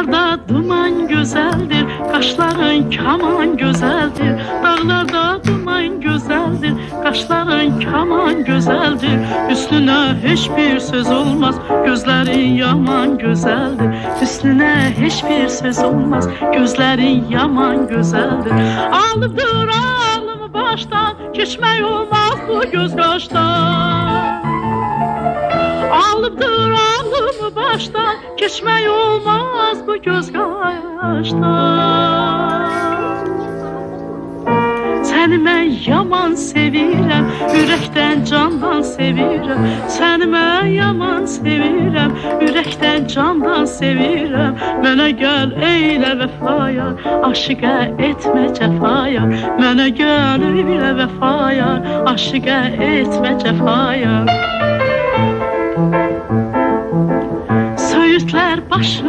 Dağlarda duman güzeldir, kaşların kaman güzeldir. Dağlarda duman güzeldir, kaşların kaman güzeldir. Üstüne hiçbir söz olmaz, gözlerin yaman güzeldir. Üstüne hiçbir söz olmaz, gözlerin yaman güzeldir. Alıpdır ağlımı baştan, geçmek olmaz bu göz kaştan. Alıpdır ağlımı baştan, geçmek olmaz bu göz kaştan. Səni mən yaman sevirəm, ürəkdən candan sevirəm. Səni mən yaman sevirəm, ürəkdən candan sevirəm. Mənə gəl eylə vəfaya, aşiqə etmə cəfaya. Mənə gəl eylə vəfaya, aşiqə etmə cəfaya. Söğütlər başı